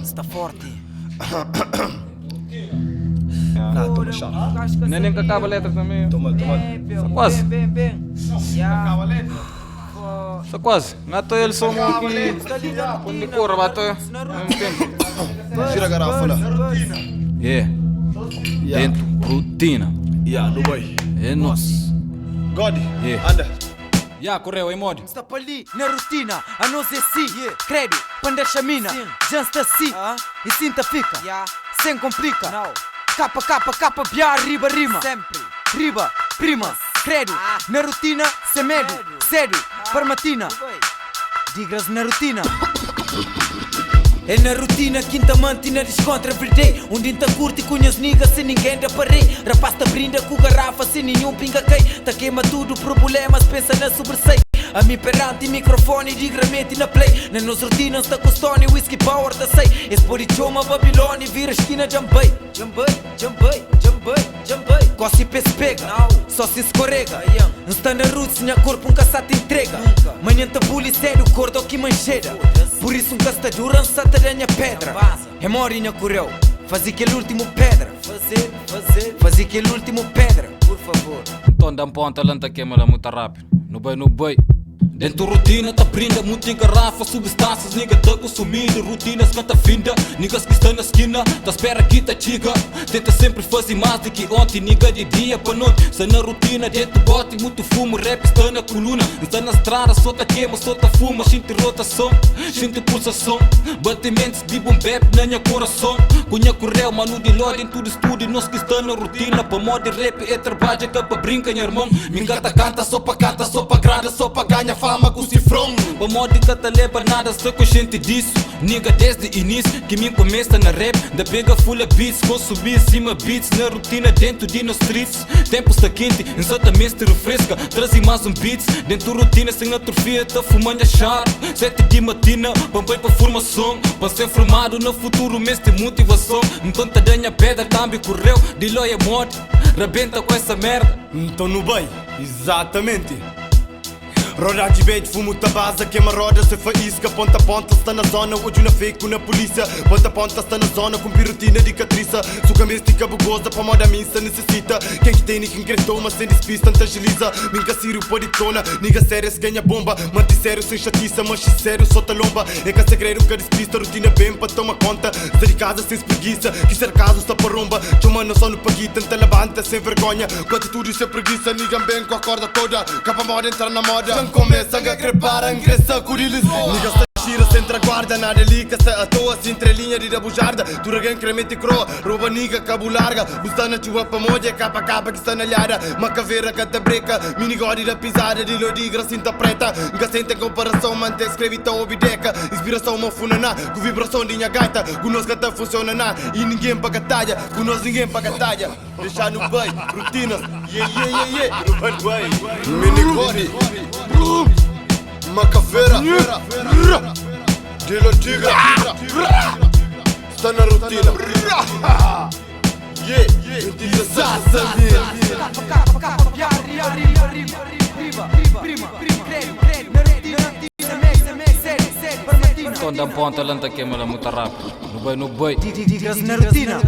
Sta forte. Toma chá. Nem acaba a letra também. Toma. Só quase. Bem. Acaba a letra. Só quase. Gato ele só aqui. Quando corre, bato. Não tempo. Gira a garrafa lá. Yeah. Dentro, rotina. Yeah, no boy. É nosso. God, Yeah. anda. Já correu, é mod. Sta ali na rotina, a não ser si. Credo, panda chamina, já está si. E cinta fica, sem complica. Capa, biar, riba, rima. Sempre. Riba, prima, credo. Na rotina, sem medo, sério, parmatina. Digras na rotina. É na rotina, quinta mantina, descontra everyday. Onde tá curte, cunhas niggas sem ninguém da parei. Rapaz tá brinda com garrafa sem nenhum pinga quei. Tá queima tudo, problemas, pensa na sobressai. A mim perante microfone, digramente na play. Na nos rotinas tá com stone, whisky power da sei. Espori choma, Babilônia, vira esquina, jambei. Gosto e se pega, só se escorrega. Não está na roots, minha corpo nunca te entrega. Manhã tá bully sério, corda que mancheira. Por isso nunca está dura, não te danha pedra. É morinha correu, faz aquele último pedra. Faz aquele último pedra, por favor. Então dá ponta, lenta queima lá muito rápido. No boi. Dentro rotina, tá prenda, muito em garrafa, substâncias, nigga tá consumindo, rotinas que tá finda, niggas que estão na esquina, tá espera que tá chiga, tenta sempre fazer mais do que ontem, nigga de dia pra noite, está na rotina, dentro bote, muito fumo, rap está na coluna, está na estrada, só tá queima, só tá fuma, sinto rotação, sinto pulsação, batimentos de bom bap na minha coração, cunha correu, mano de lá dentro do estúdio, nós que está na rotina, pra moda rap é trabalho, que pra brinca, meu irmão, me encanta, canta, só pra grada, só pra ganhar fama com cifrão. Pra moda que tá leva nada, sou consciente disso. Nigga desde início, que me começa na rap. Da pega full a beats, consumir cima beats. Na rotina dentro de nos streets. Tempo está quente, exatamente refresca. Trazem mais um beats. Dentro rotina sem atrofia, tá fumando a char. 7 de matina, bambei pra formação. Pra ser formado no futuro, mês de motivação. Então tá danha pedra, também correu. De loia mod, rebenta com essa merda. Então no bem, exatamente. Roda de bait, fumo tabasa, queima roda, se faísca. Ponta a ponta, está na zona, hoje na fake na polícia. Ponta a ponta, está na zona, com pirotina de catriça. Suca mística bugosa, pra moda missa necessita. Quem que tem, ninguém gritou, mas sem despista, anta agiliza. Minga sírio pode tona, nigga sério se ganha bomba. Mante sério sem chatiça, mas sério só tá lomba. É que segredo que despista, rotina bem pra tomar conta. Está de casa sem espreguiça, que ser caso está para romba. Chama não só no paguita, tenta levanta sem vergonha. Quanto tudo isso é preguiça, nigga bem com a corda toda. Capa moda entrar na moda. Começa a crepar, ingressa com eles. Niggas tá gira, sem guarda, nada liga, se à toa, sem entrelinha de da bujarda. Tu regan cremete croa, rouba niga, cabo larga. Busta na chuva pra moja, capa que está na lhada. Macaveira, canta breca, minigode da pisada, de lodigra, cinta preta. Gacenta em comparação, mantém escrevita obideca. Inspiração, uma funaná, com vibração de minha gaita. Conosco até funciona na, e ninguém paga talha. Conosco ninguém paga talha. Deixar no bem, rotinas, yeah. No bem, minigode. Macaveira, Dilo Tigra, está na rotina. Então dá ponta, lenta queima lá muito rápido. No boi. Digras na rotina.